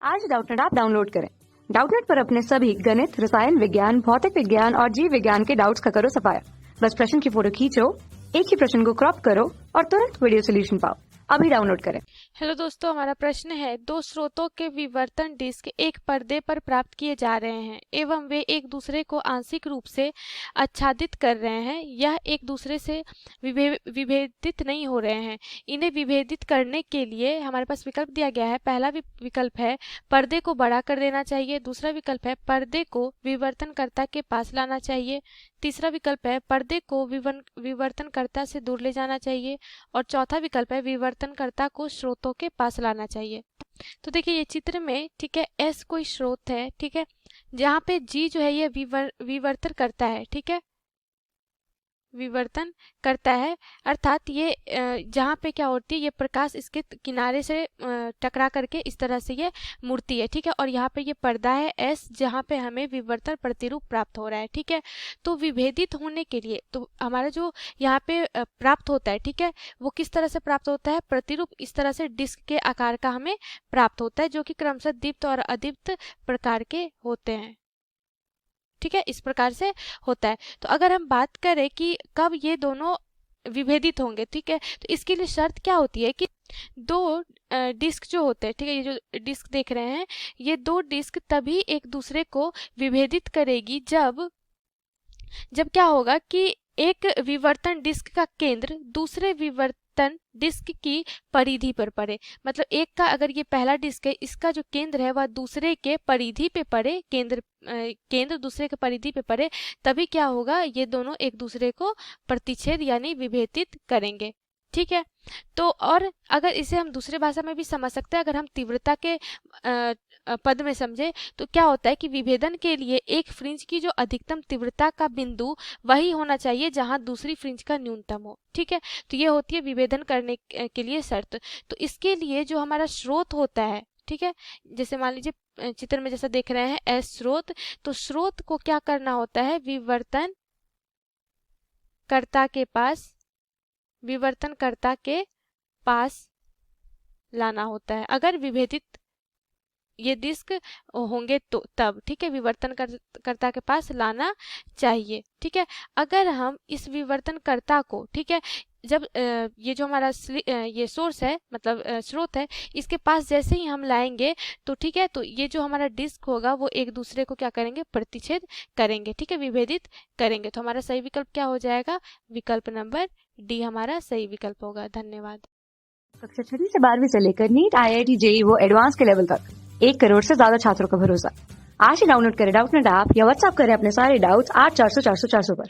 आज Doubtnut app download करें। Doubtnut पर अपने सभी गणित, रसायन विज्ञान, भौतिक विज्ञान और जीव विज्ञान के डाउट्स का करो सफाया। बस प्रश्न की फोटो खींचो, एक ही प्रश्न को क्रॉप करो और तुरंत वीडियो सोल्यूशन पाओ। अभी डाउनलोड करें। हेलो दोस्तों, हमारा प्रश्न है, दो स्रोतों के विवर्तन डिस्क एक पर्दे पर प्राप्त किए जा रहे हैं एवं वे एक दूसरे को आंशिक रूप से आच्छादित कर रहे हैं। यह एक दूसरे से विभेदित नहीं हो रहे हैं। इन्हें विभेदित करने के लिए हमारे पास विकल्प दिया गया है। पहला विकल्प है पर्दे को बड़ा कर देना चाहिए। दूसरा विकल्प है पर्दे को विवर्तनकर्ता के पास लाना चाहिए। तीसरा विकल्प है पर्दे को विवर्तनकर्ता से दूर ले जाना चाहिए। और चौथा विकल्प है विवर्तनकर्ता को स्रोतों के पास लाना चाहिए। तो देखिए ये चित्र में, ठीक है, एस कोई स्रोत है, ठीक है, जहाँ पे जी जो है ये विवर्तन करता है, ठीक है, विवर्तन करता है। अर्थात ये जहाँ पे क्या होती है, ये प्रकाश इसके किनारे से टकरा करके इस तरह से ये मुड़ती है, ठीक है। और यहाँ पे ये पर्दा है एस, जहाँ पे हमें विवर्तन प्रतिरूप प्राप्त हो रहा है, ठीक है। तो विभेदित होने के लिए तो हमारा जो यहाँ पे प्राप्त होता है, ठीक है, वो किस तरह से प्राप्त होता है, प्रतिरूप इस तरह से डिस्क के आकार का हमें प्राप्त होता है, जो कि क्रमशः दीप्त और अदीप्त प्रकार के होते हैं, ठीक है, इस प्रकार से होता है। तो अगर हम बात करें कि कब ये दोनों विभेदित होंगे, ठीक है, तो इसके लिए शर्त क्या होती है कि दो डिस्क जो होते हैं, ठीक है, ये जो डिस्क देख रहे हैं, ये दो डिस्क तभी एक दूसरे को विभेदित करेगी जब क्या होगा कि एक विवर्तन डिस्क का केंद्र दूसरे विवर्तन डिस्क की परिधि पर पड़े। मतलब एक का अगर ये पहला डिस्क है, इसका जो केंद्र है वह दूसरे के परिधि पे पड़े, केंद्र दूसरे के परिधि पे पड़े, तभी क्या होगा, ये दोनों एक दूसरे को प्रतिच्छेद यानी विभेदित करेंगे, ठीक है। तो और अगर इसे हम दूसरे भाषा में भी समझ सकते हैं, अगर हम तीव्रता के पद में समझे तो क्या होता है कि विभेदन के लिए एक फ्रिंज की जो अधिकतम तीव्रता का बिंदु वही होना चाहिए जहां दूसरी फ्रिंज का न्यूनतम हो, ठीक है। तो ये होती है विभेदन करने के लिए शर्त। तो इसके लिए जो हमारा स्रोत होता है, ठीक है, जैसे मान लीजिए चित्र में जैसा देख रहे हैं एस स्रोत, तो स्रोत को क्या करना होता है, विवर्तनकर्ता के पास लाना होता है। अगर विभेदित ये डिस्क होंगे तो तब, ठीक है, विवर्तनकर्ता के पास लाना चाहिए, ठीक है। अगर हम इस विवर्तनकर्ता को, ठीक है, जब ये जो हमारा ये सोर्स है, मतलब स्रोत है, इसके पास जैसे ही हम लाएंगे तो, ठीक है, तो ये जो हमारा डिस्क होगा वो एक दूसरे को क्या करेंगे, प्रतिच्छेद करेंगे, ठीक है, विभेदित करेंगे। तो हमारा सही विकल्प क्या हो जाएगा, विकल्प नंबर डी हमारा सही विकल्प होगा। धन्यवाद। कक्षा 6 से 12वीं से लेकर नीट, IIT, JEE वो एडवांस के लेवल तक 1 करोड़ से ज्यादा छात्रों का भरोसा। आज ही डाउनलोड करें डाउटनेट ऐप या व्हाट्सएप करें अपने सारे डाउट्स 8400 400 400 पर।